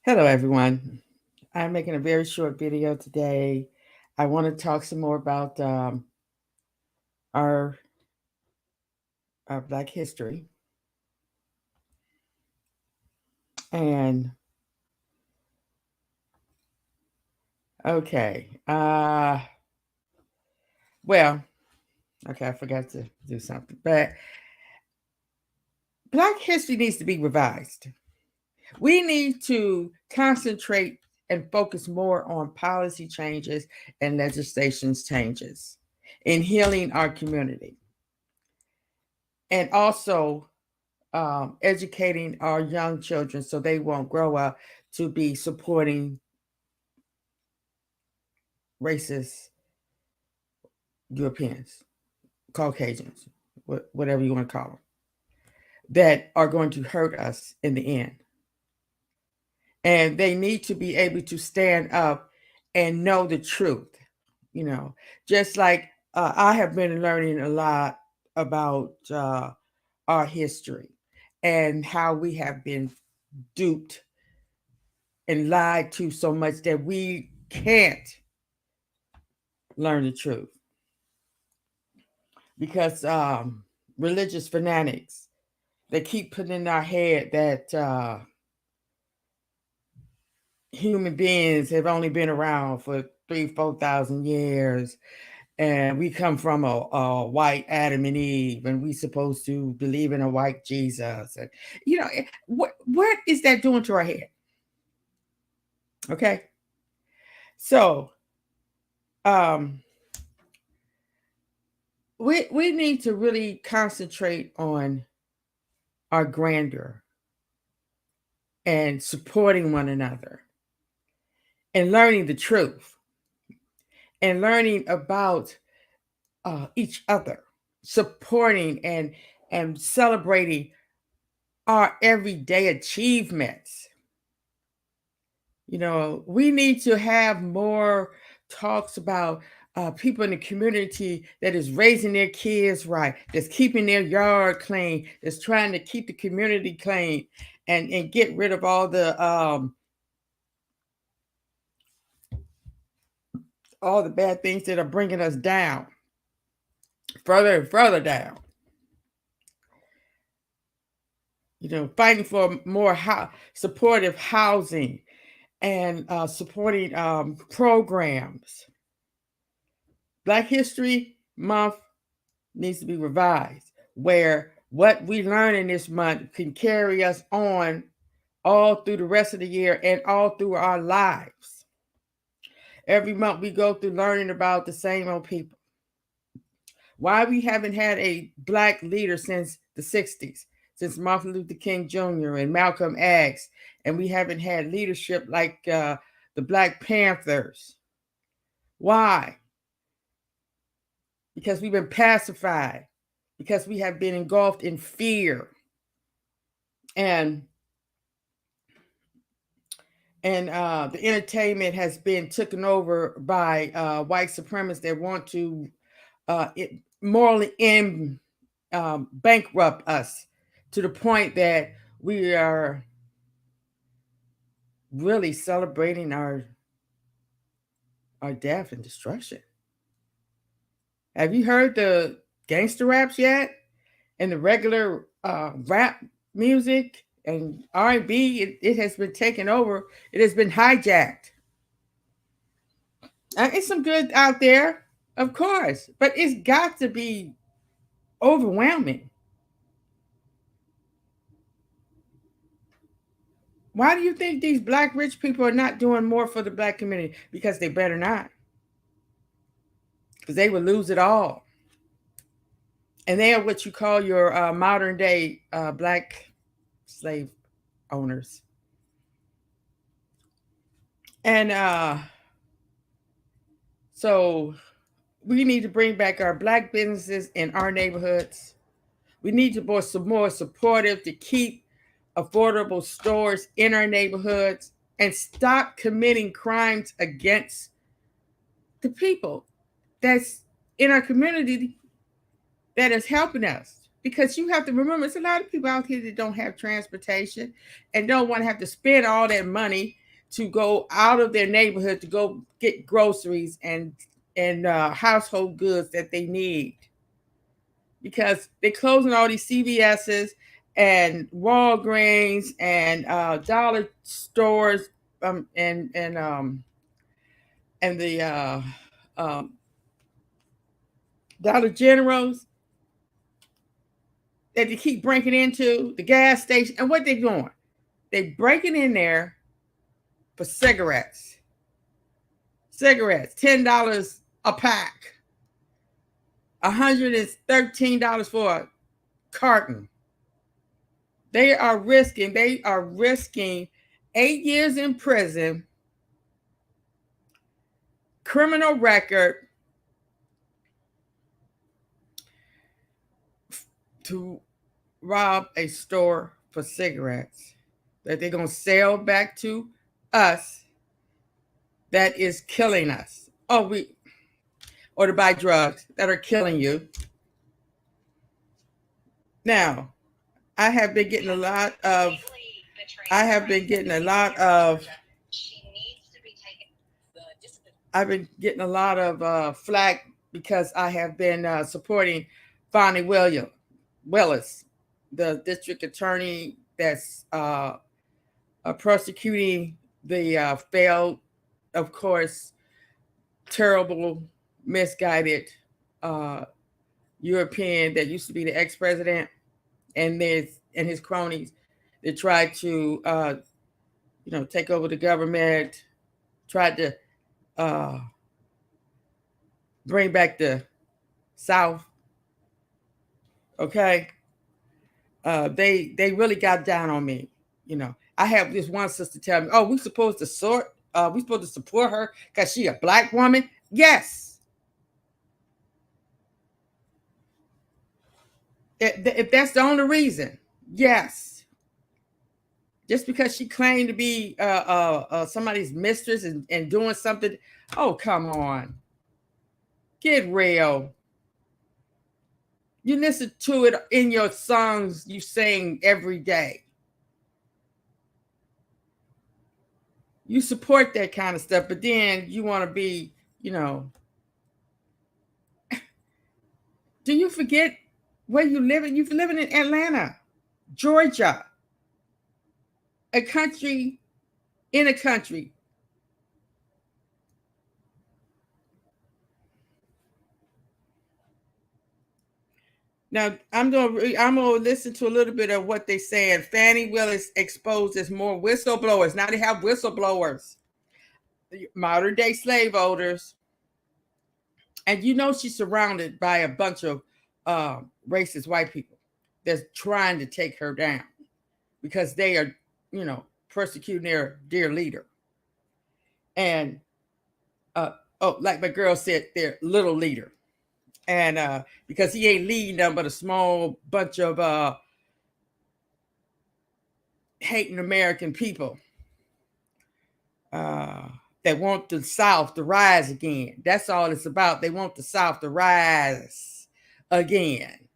Hello, everyone. I'm making a very short video today. I want to talk some more about our our Black history. And okay, well, okay, I forgot to do something, but Black history needs to be revised. We need to concentrate and focus more on policy changes and legislations changes in healing our community, and also educating our young children so they won't grow up to be supporting racist Europeans, Caucasians, whatever you want to call them, that are going to hurt us in the end. And they need to be able to stand up and know the truth, you know, just like I have been learning a lot about our history and how we have been duped and lied to so much that we can't learn the truth because religious fanatics, they keep putting in our head that human beings have only been around for 3,000-4,000 years, and we come from a white Adam and Eve, and we supposed to believe in a white Jesus. And what is that doing to our head? Okay, so um we need to really concentrate on our grandeur and supporting one another and learning the truth and learning about each other, supporting and celebrating our everyday achievements. You know, we need to have more talks about people in the community that is raising their kids right, that's keeping their yard clean, that's trying to keep the community clean, and get rid of all the bad things that are bringing us down, further and further down. You know, fighting for more supportive housing and supporting programs. Black History Month needs to be revised, where what we learn in this month can carry us on all through the rest of the year and all through our lives. Every month we go through learning about the same old people. Why we haven't had a Black leader since the 60s, since Martin Luther King Jr. and Malcolm X, and we haven't had leadership like the Black Panthers. Why? Because we've been pacified, because we have been engulfed in fear and the entertainment has been taken over by white supremacists that want to morally bankrupt us to the point that we are really celebrating our death and destruction. Have you heard the gangster raps yet? And the regular rap music and R&B, it has been taken over. It has been hijacked. It's some good out there, of course, but it's got to be overwhelming. Why do you think these Black rich people are not doing more for the Black community? Because they better not. Because they would lose it all. And they are what you call your modern day Black slave owners. And so we need to bring back our Black businesses in our neighborhoods. We need to be some more supportive to keep affordable stores in our neighborhoods and stop committing crimes against the people that's in our community that is helping us. Because you have to remember, there's a lot of people out here that don't have transportation and don't want to have to spend all that money to go out of their neighborhood to go get groceries and household goods that they need, because they're closing all these CVS's and Walgreens and dollar stores, and the um, Dollar Generals that they keep breaking into, the gas station. And what they doing? They breaking in there for cigarettes. Cigarettes, $10 a pack, $113 for a carton. They are risking 8 years in prison, criminal record, to rob a store for cigarettes that they're going to sell back to us, that is killing us. Or to buy drugs that are killing you. Now, I have been getting a lot of I've been getting a lot of flack because I have been supporting Bonnie Willis, the district attorney that's prosecuting the failed, of course, terrible, misguided uh, European that used to be the ex-president, and his cronies that tried to take over the government, tried to bring back the South. Okay, they really got down on me. I have this one sister tell me, "Oh, we supposed to support her because she a black woman." Yes, if that's the only reason, yes. Just because she claimed to be somebody's mistress and doing something, oh come on, get real. You listen to it in your songs you sing every day. You support that kind of stuff, but then you want to be, do you forget where you live? You're living in Atlanta, Georgia, a country in a country. Now I'm gonna listen to a little bit of what they saying. Fannie Willis exposed as more whistleblowers. Now they have whistleblowers, modern day slave owners, and she's surrounded by a bunch of racist white people that's trying to take her down because they are, persecuting their dear leader. And like my girl said, their little leader. And because he ain't leading them but a small bunch of hating American people that want the South to rise again. That's all it's about. They want the South to rise again.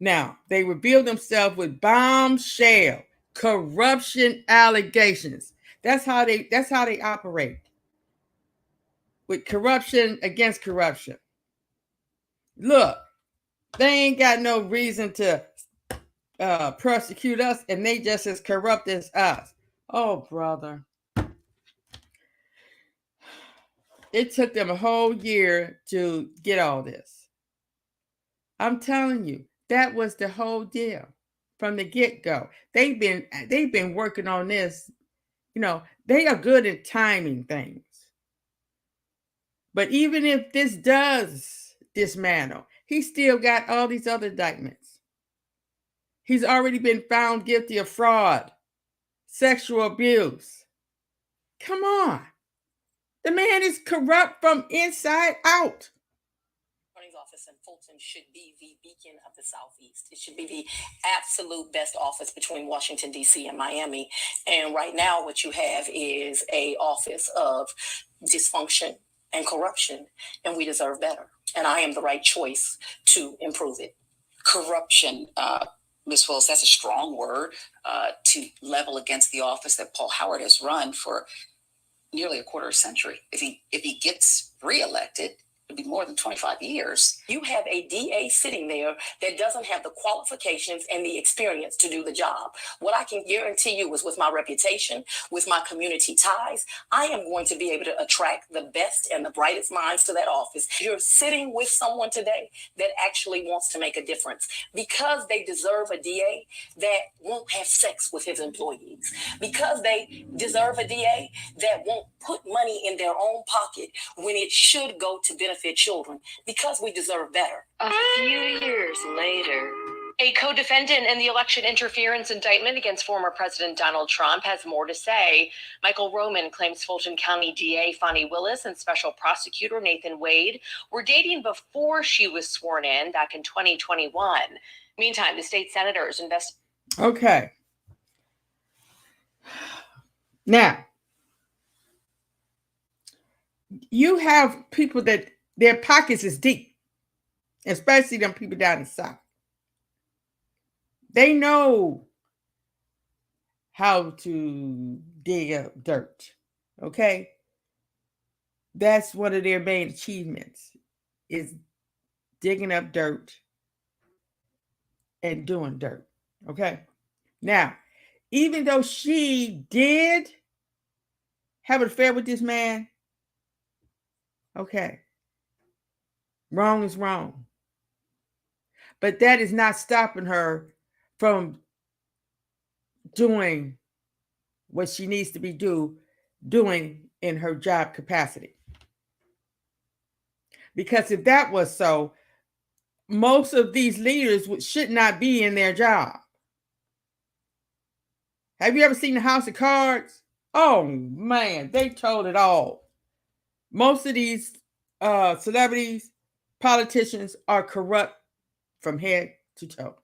Now, they reveal themselves with bombshell corruption allegations. That's how they operate. With corruption against corruption. Look, they ain't got no reason to persecute us, and they just as corrupt as us. Oh, brother. It took them a whole year to get all this. I'm telling you, that was the whole deal from the get-go. They've been working on this. They are good at timing things. But even if this does dismantle, he still got all these other indictments. He's already been found guilty of fraud, sexual abuse. Come on. The man is corrupt from inside out. Office in Fulton should be the beacon of the Southeast. It should be the absolute best office between Washington, D.C. and Miami. And right now what you have is an office of dysfunction and corruption, and we deserve better. and I am the right choice to improve it. Corruption, Ms. Willis, that's a strong word to level against the office that Paul Howard has run for nearly a quarter century. If he gets reelected, it'll be more than 25 years. You have a DA sitting there that doesn't have the qualifications and the experience to do the job. What I can guarantee you is with my reputation, with my community ties, I am going to be able to attract the best and the brightest minds to that office. You're sitting with someone today that actually wants to make a difference because they deserve a DA that won't have sex with his employees, because they deserve a DA that won't put money in their own pocket when it should go to benefit children, because we deserve better. A few years later, a co-defendant in the election interference indictment against former President Donald Trump has more to say. Michael Roman claims Fulton County DA Fani Willis and Special Prosecutor Nathan Wade were dating before she was sworn in back in 2021. Meantime, the state senators invest. Okay. Now, you have people that their pockets is deep, especially them people down the South. They know how to dig up dirt. Okay. That's one of their main achievements, is digging up dirt and doing dirt. Okay. Now, even though she did have an affair with this man, okay, wrong is wrong. But that is not stopping her from doing what she needs to be doing in her job capacity. Because if that was so, most of these leaders should not be in their job. Have you ever seen the House of Cards? Oh man, they told it all. Most of these celebrities, politicians are corrupt from head to toe.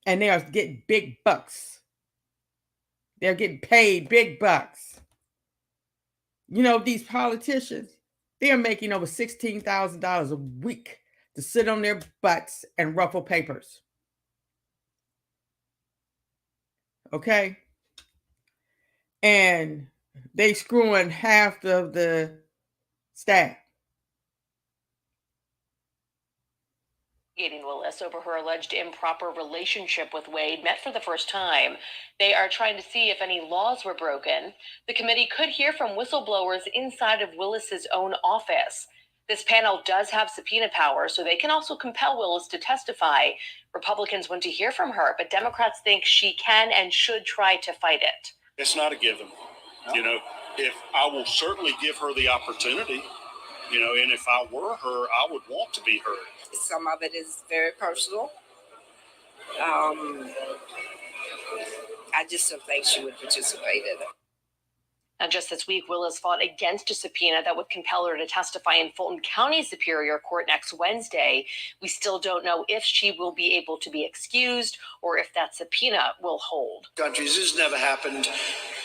And they are getting big bucks. They're getting paid big bucks. You know, these politicians, they're making over $16,000 a week to sit on their butts and ruffle papers. Okay? And they screwing half of the staff. Willis over her alleged improper relationship with Wade met for the first time. They are trying to see if any laws were broken. The committee could hear from whistleblowers inside of Willis's own office. This panel does have subpoena power, so they can also compel Willis to testify. Republicans want to hear from her, but Democrats think she can and should try to fight it. It's not a given. No. You know, if I will certainly give her the opportunity, you know, and if I were her, I would want to be heard. Some of it is very personal. I just don't think she would participate in it. And just this week, Willis fought against a subpoena that would compel her to testify in Fulton County Superior Court next Wednesday. We still don't know if she will be able to be excused or if that subpoena will hold. Countries, this has never happened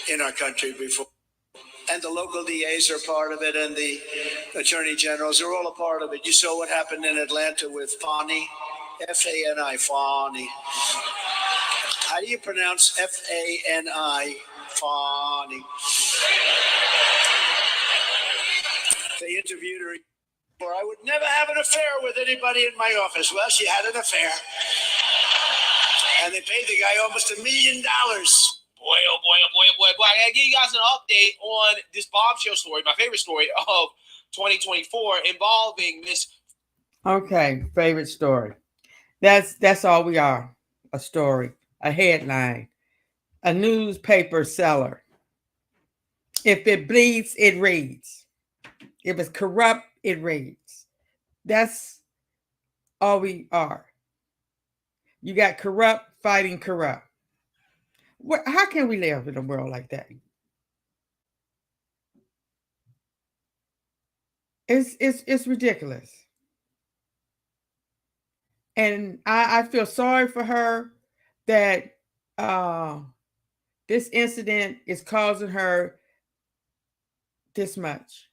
in our country before. And the local DAs are part of it, and the attorney generals are all a part of it. You saw what happened in Atlanta with Fani, F-A-N-I, Fani. How do you pronounce F-A-N-I, Fani? They interviewed her. I would never have an affair with anybody in my office. Well, she had an affair. And they paid the guy almost $1 million. Boy, oh boy, oh boy, oh boy, oh boy. I gotta give you guys an update on this bombshell story, my favorite story of 2024 involving Miss. Okay, favorite story. That's all we are. A story, a headline, a newspaper seller. If it bleeds, it reads. If it's corrupt, it reads. That's all we are. You got corrupt fighting corrupt. How can we live in a world like that? It's ridiculous. And I feel sorry for her that this incident is causing her this much.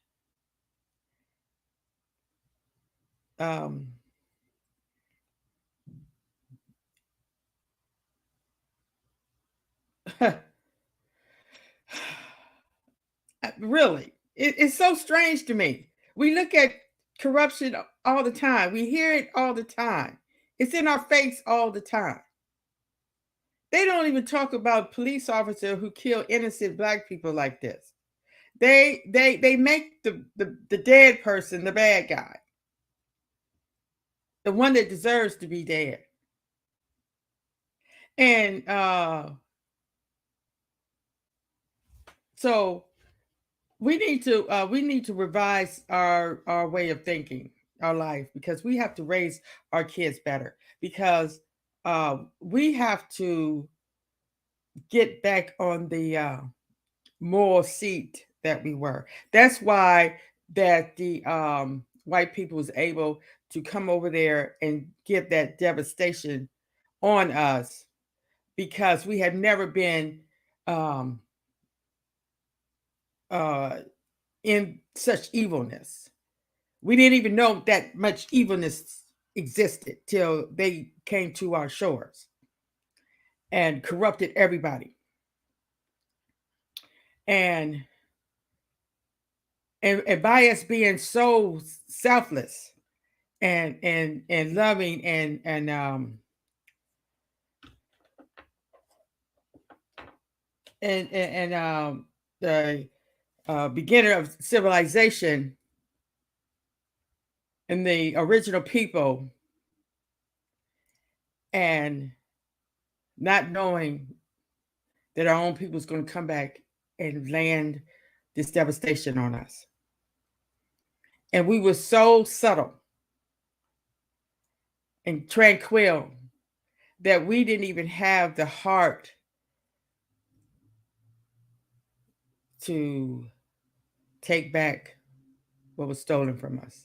really, it's so strange to me. We look at corruption all the time. We hear it all the time. It's in our face all the time. They don't even talk about police officers who kill innocent black people like this. They make the dead person the bad guy, the one that deserves to be dead. And so we need to revise our way of thinking, our life, because we have to raise our kids better, because we have to get back on the moral seat that we were. That's why that the white people was able to come over there and give that devastation on us, because we had never been um, in such evilness. We didn't even know that much evilness existed till they came to our shores and corrupted everybody. And by us being so selfless and loving the beginner of civilization and the original people, and not knowing that our own people is going to come back and land this devastation on us. And we were so subtle and tranquil that we didn't even have the heart to take back what was stolen from us.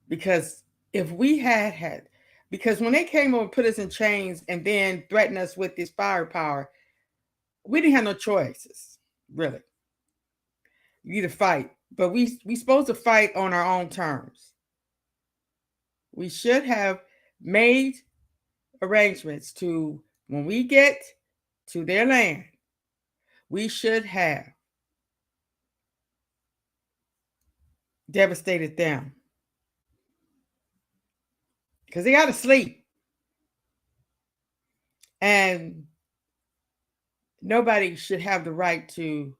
Because if we had, because when they came over and put us in chains and then threatened us with this firepower, we didn't have no choices, really. You either fight, but we supposed to fight on our own terms. We should have made arrangements to, when we get to their land, we should have devastated them, because they got to sleep. And nobody should have the right to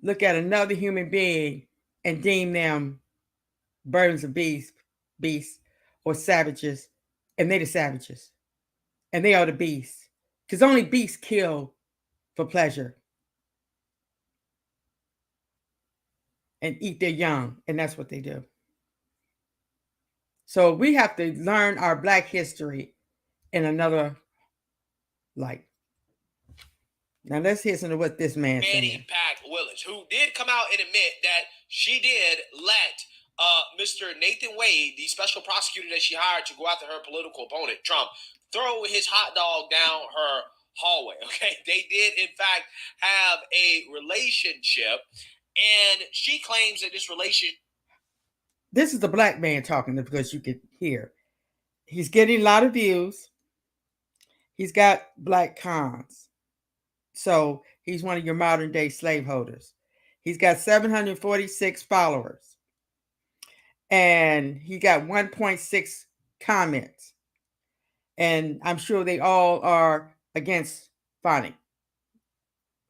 look at another human being and deem them birds of beasts or savages, and they're the savages, and they are the beasts, because only beasts kill for pleasure and eat their young, and that's what they do. So we have to learn our Black history in another light. Now let's listen to what this man said. Manny Pack Willis, who did come out and admit that she did let Mr. Nathan Wade, the special prosecutor that she hired to go after her political opponent, Trump, throw his hot dog down her hallway. Okay, they did in fact have a relationship, and she claims that this relationship. This is the Black man talking, because you can hear he's getting a lot of views. He's got Black cons. So he's one of your modern day slaveholders. He's got 746 followers. And he got 1.6 comments. And I'm sure they all are against Fonnie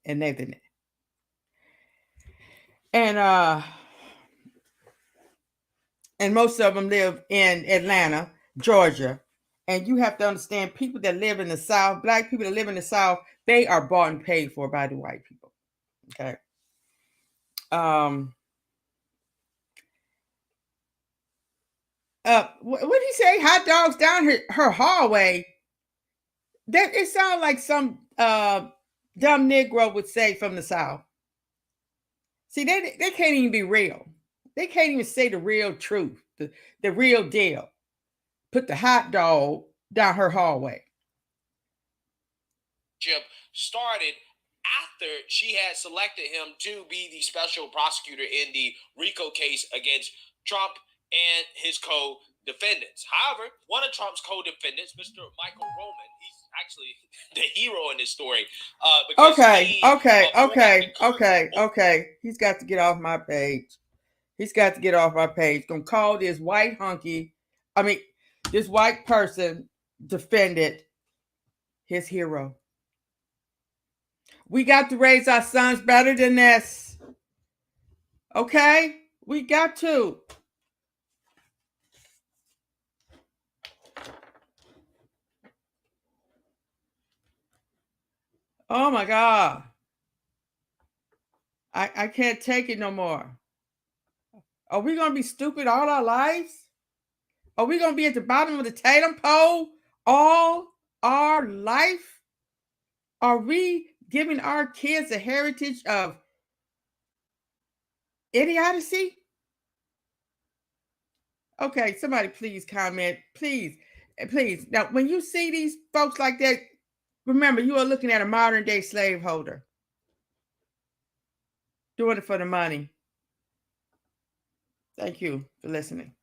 and Nathan. And most of them live in Atlanta, Georgia. And you have to understand, people that live in the South, Black people that live in the South, they are bought and paid for by the white people. Okay. What did he say? Hot dogs down her hallway. That it sounds like some dumb Negro would say from the South. See, they can't even be real. They can't even say the real truth, the real deal. Put the hot dog down her hallway. Started after she had selected him to be the special prosecutor in the RICO case against Trump and his co-defendants. However, one of Trump's co-defendants, Mr. Michael Roman, he's actually the hero in this story. Okay. He's got to get off my page. Gonna call this this white person defended his hero. We got to raise our sons better than this. Okay? We got to. Oh my God. I can't take it no more. Are we going to be stupid all our lives? Are we going to be at the bottom of the totem pole all our life? Are we giving our kids a heritage of idiocy? Okay, somebody please comment. Please. Now, when you see these folks like that, remember, you are looking at a modern day slaveholder doing it for the money. Thank you for listening.